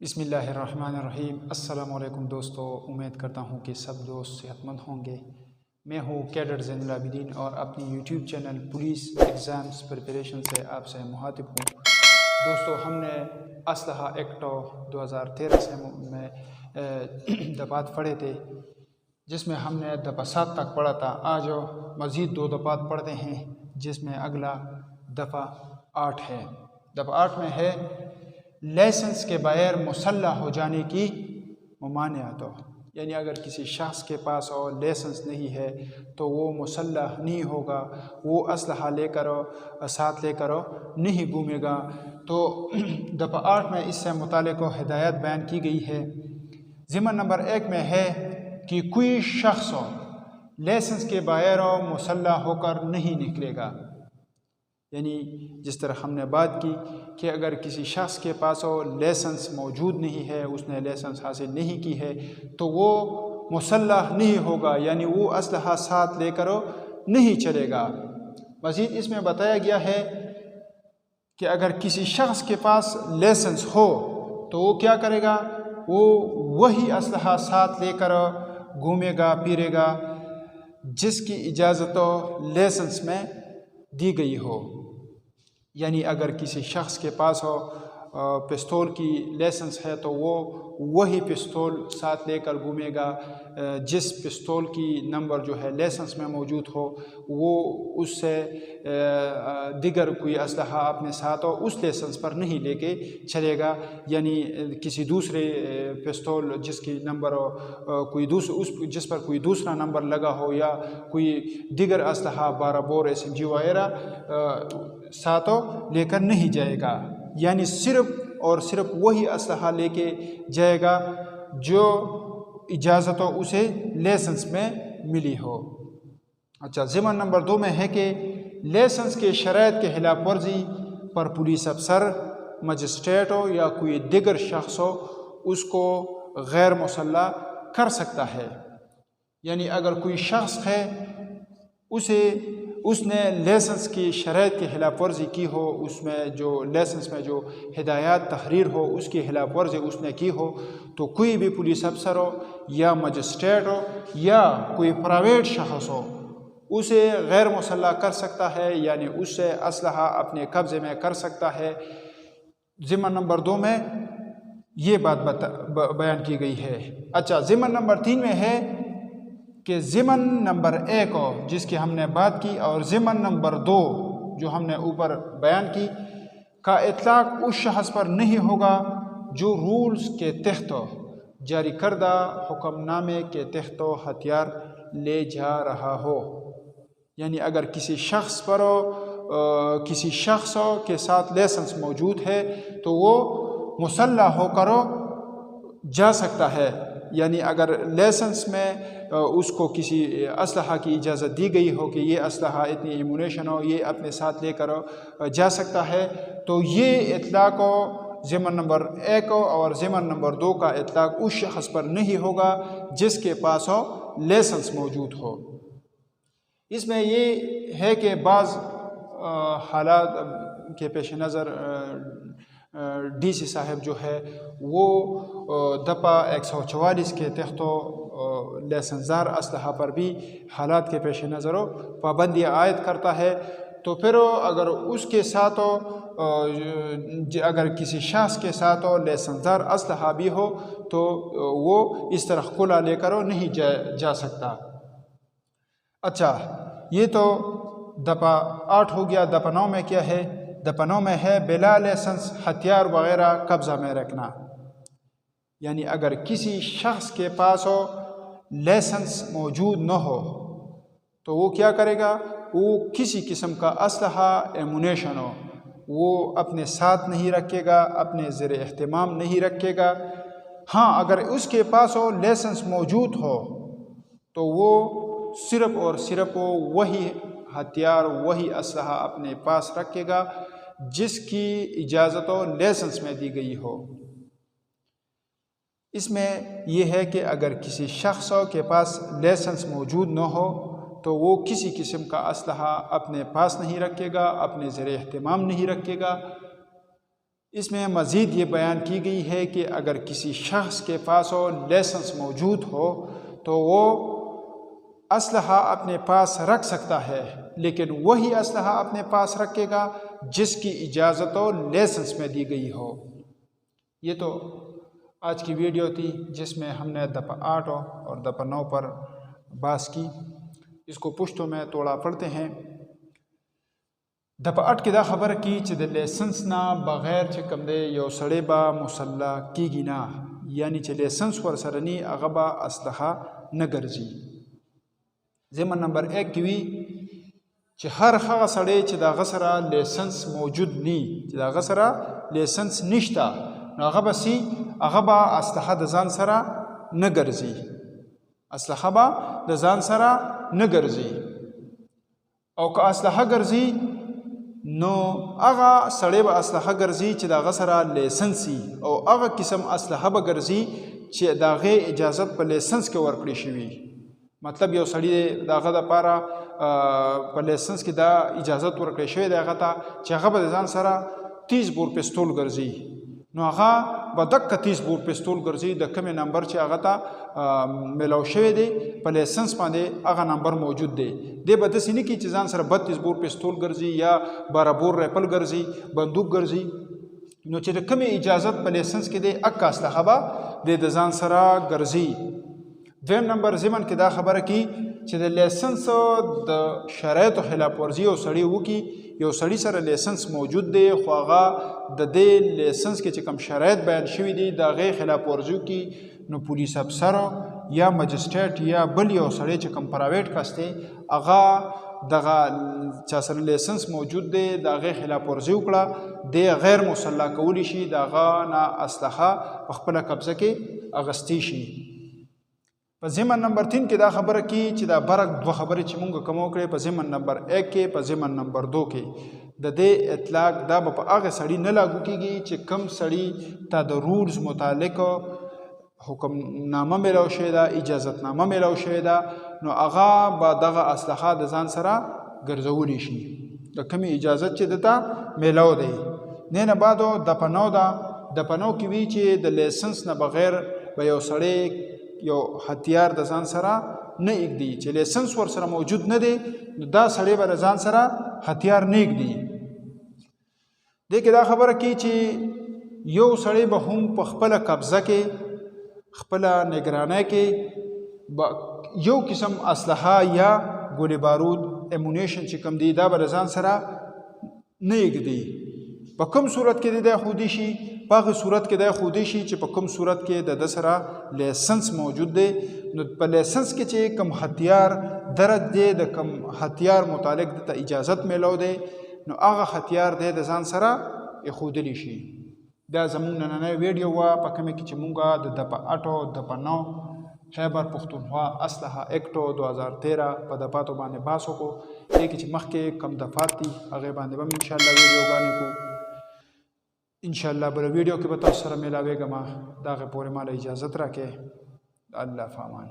بسم اللہ الرحمن الرحیم۔ السلام علیکم دوستو، امید کرتا ہوں کہ سب دوست صحت مند ہوں گے۔ میں ہوں کیڈر زین العابدین اور اپنی YouTube channel police exams preparation سے آپ سے مخاطب ہوں۔ دوستو، ہم نے اسلحہ ایکٹ 2013 سے میں دفعات پڑھے تھے، جس میں ہم نے دفعہ 7 تک پڑھا تھا۔ آج مزید 2 دفعات پڑھتے ہیں، جس میں اگلا دفعہ 8 ہے۔ دفعہ 8 میں ہے لائسنس کے بغیر مسلح ہو جانے کی ممانعت، یعنی اگر کسی شخص کے پاس اور لائسنس نہیں ہے تو وہ مسلح نہیں ہوگا، وہ اسلحہ ساتھ لے کر نہیں گھومے گا۔ تو دفعہ 8 میں اس سے متعلق ہدایت بیان کی گئی ہے۔ ضمن نمبر 1 میں ہے کہ کوئی شخص لائسنس کے بغیر مسلح ہو کر نہیں نکلے گا، یعنی جس طرح ہم نے بات کی کہ اگر کسی شخص کے پاس لائسنس موجود نہیں ہے، اس نے لائسنس حاصل نہیں کی ہے، تو وہ مسلح نہیں ہوگا، یعنی وہ اسلحہ ساتھ لے کر نہیں چلے گا۔ مزید اس میں بتایا گیا ہے کہ اگر کسی شخص کے پاس لائسنس ہو تو وہ کیا کرے گا، وہ وہی اسلحہ ساتھ لے کر گھومے گا پھرے گا جس کی اجازت لائسنس میں دی گئی ہو۔ یعنی اگر کسی شخص کے پاس پستول کی لائسنس ہے تو وہ وہی پستول ساتھ لے کر گھومے گا جس پستول کی نمبر جو ہے لائسنس میں موجود ہو، وہ اس سے دیگر کوئی اسلحہ اپنے ساتھ اس لائسنس پر نہیں لے کے چلے گا۔ یعنی کسی دوسرے پستول جس کی نمبر جس پر کوئی دوسرا نمبر لگا ہو یا کوئی دیگر اسلحہ 12 بور SMG وغیرہ ساتھ لے کر نہیں جائے گا، یعنی صرف اور صرف وہی اسلحہ لے کے جائے گا جو اجازت اسے لائسنس میں ملی ہو۔ اچھا، ضمن نمبر 2 میں ہے کہ لائسنس کے شرائط کے خلاف ورزی پر پولیس افسر، مجسٹریٹ ہو یا کوئی دیگر شخص ہو اس کو غیر مسلح کر سکتا ہے۔ یعنی اگر کوئی شخص ہے اس نے لائسنس کی شرائط کی خلاف ورزی کی ہو، اس میں جو لائسنس میں جو ہدایات تحریر ہو اس کی خلاف ورزی اس نے کی ہو، تو کوئی بھی پولیس افسر ہو یا مجسٹریٹ ہو یا کوئی پرائیویٹ شخص ہو اسے غیر مسلح کر سکتا ہے، یعنی اس سے اسلحہ اپنے قبضے میں کر سکتا ہے۔ ضمن نمبر 2 میں یہ بات بیان کی گئی ہے۔ اچھا، ضمن نمبر 3 میں ہے کہ ضمن نمبر 1 جس کی ہم نے بات کی اور ضمن نمبر 2 جو ہم نے اوپر بیان کی کا اطلاق اس شخص پر نہیں ہوگا جو رولز کے تحت جاری کردہ حکم نامے کے تحت ہتھیار لے جا رہا ہو۔ یعنی اگر کسی شخص پر کسی شخص کے ساتھ لائسنس موجود ہے تو وہ مسلح ہو کر جا سکتا ہے، یعنی اگر لائسنس میں اس کو کسی اسلحہ کی اجازت دی گئی ہو کہ یہ اسلحہ اتنی ایمونیشن ہو، یہ اپنے ساتھ لے کر جا سکتا ہے، تو یہ اطلاق ضمن نمبر 1 اور ضمن نمبر 2 کا اطلاق اس شخص پر نہیں ہوگا جس کے پاس لائسنس موجود ہو۔ اس میں یہ ہے کہ بعض حالات کے پیش نظر ڈی سی صاحب جو ہے وہ دفعہ 144 کے تحت لائسنس دار اسلحہ پر بھی حالات کے پیش نظر پابندی عائد کرتا ہے۔ تو پھر اگر اس کے ساتھ اگر کسی شخص کے ساتھ لائسنس دار اسلحہ بھی ہو تو وہ اس طرح کھلا لے کر نہیں جا سکتا۔ اچھا، یہ تو دفعہ 8 ہو گیا۔ دفعہ 9 میں کیا ہے؟ دفعہ 9 میں ہے بلا لائسنس ہتھیار وغیرہ قبضہ میں رکھنا۔ یعنی اگر کسی شخص کے پاس لائسنس موجود نہ ہو تو وہ کیا کرے گا، وہ کسی قسم کا اسلحہ ایمونیشن ہو وہ اپنے ساتھ نہیں رکھے گا، اپنے زیر اہتمام نہیں رکھے گا۔ ہاں، اگر اس کے پاس لائسنس موجود ہو تو وہ صرف اور صرف وہی ہتھیار وہی اسلحہ اپنے پاس رکھے گا جس کی اجازت لائسنس میں دی گئی ہو۔ اس میں یہ ہے کہ اگر کسی شخص کے پاس لائسنس موجود نہ ہو تو وہ کسی قسم کا اسلحہ اپنے پاس نہیں رکھے گا، اپنے زیر اہتمام نہیں رکھے گا۔ اس میں مزید یہ بیان کی گئی ہے کہ اگر کسی شخص کے پاس لائسنس موجود ہو تو وہ اسلحہ اپنے پاس رکھ سکتا ہے، لیکن وہی اسلحہ اپنے پاس رکھے گا جس کی اجازت لائسنس میں دی گئی ہو۔ یہ تو آج کی ویڈیو تھی جس میں ہم نے دفعہ 8 اور دفعہ 9 پر بحث کی۔ اس کو پشتوں میں توڑا پڑھتے ہیں۔ دفعہ 8 کی دا خبر کی چې د لائسنس نا بغیر چې کم دی یو سړی به مسلح کیږي نه، یعنی چې لائسنس ورسره نی هغه به اسلحه نه ګرځي۔ ضمن نمبر 1 کې وی چې هر هغه سړی چې د هغه سره لائسنس موجود نی، چې د هغه سره لائسنس نشته، نو هغه به اسلحه د ځان سره نه ګرځي، اسلحه به د ځان سره نه ګرځي، او که اسلحه ګرځي نو هغه سړی به اسلحه ګرځي چې د هغه سره لایسنس وي، او هغه قسم اسلحه به ګرځي چې د هغې اجازت په لایسنس کې ورکړې شوي. مطلب یو سړي د هغه دپاره په لایسنس کې دا اجازت ورکړی شوی دی هغه ته چې هغه به د ځان سره 30 بور پستول ګرځي، نو هغه به دقه 30 بور پستول ګرځي د کومې نمبر چې هغه ته میلاو شوی دی په لایسنس باندې هغه نمبر موجود دی. دی به داسې نه کړي چې ځان سره 32 بور پستول ګرځي یا 12 بور ریپل ګرځي، بندوق ګرځي، نو چې د کومې اجازت په لایسنس کې دی هغه اسلحه به دی د ځان سره ګرځي. دویم نمبر ضمن کې دا خبره کی چې د لایسنس د شرایطو خلاف ورزي یو سړی وکړي، یو سړي سره لایسنس موجود دی خو هغه د دې لایسنس کې چې کوم شرایط بیان شوي دي د هغې خلاف ورزي وکړي، نو پولیس افسر یا مجسټریټ یا بل یو سړی چې کوم پرایویټ کس دی هغه دغه چا سره لایسنس موجود دی د هغې خلاف ورزي وکړه، دی غیر مسلح کولی شي د هغه نه اسلحه په خپله قبضه کې اخیستی شي. په ضمن نمبر 3 کې دا خبره کی چې دا برق دوه خبرې چې مونږ کوم وکړې په ضمن نمبر 1 کې په ضمن نمبر 2 کې د دې اطلاق دا به په هغه سړي نه لاګو کېږي چې کم سړي ته د رولز متعلق حکمنامه میلاو شوې ده، اجازتنامه میلاو شوې ده، نو هغه به دغه اسلحه د ځان سره ګرځولی شي د کومې اجازت چې دته میلاو دی. نه نه بعدو دفعه 9 ده. دفعه 9 کې وی چې د لایسنس نه بغیر به یو سړی یو هتیار د ځان سره نه ایږدي، چې لایسنس ورسره موجود نه دی نو دا سړی به د ځان سره هتیار نه ایږدي. دې کې دا خبره کی چې یو سړی به هم په خپله قبضه کې خپله نگرانۍ کې یو قسم اسلحه یا ګولې بارود امونیشن چې کوم دی دا به د ځان سره نه ایږدي. په کوم صورت کې دی خودی شي؟ په هغه صورت کې دی خودی شي چې په کوم صورت کې د سره لایسنس موجود دی. نو په لایسنس کې چې کوم هتیار درج دی د کوم هتیار متعلق د اجازت میلاو دی نو هغه هتیار دی د ځان سره ایښودلی شي. دا زموږ نننۍ ویډیو وه په کومه کې چې مونږ د دفعه 8 او دفعه 9 خیبر پښتونخوا اسلحه ایکټو 2013 په دفعاتو باندې بحث وکړو. دې کې چې مخکې کم دفعات دي هغې باندې به انشاءالله ویډیوګانې کوو. انشاءالله بله ویډیو کې به تاسو سره میلاویږم. د هغې پورې ماله اجازت راکړئ. الله فامان.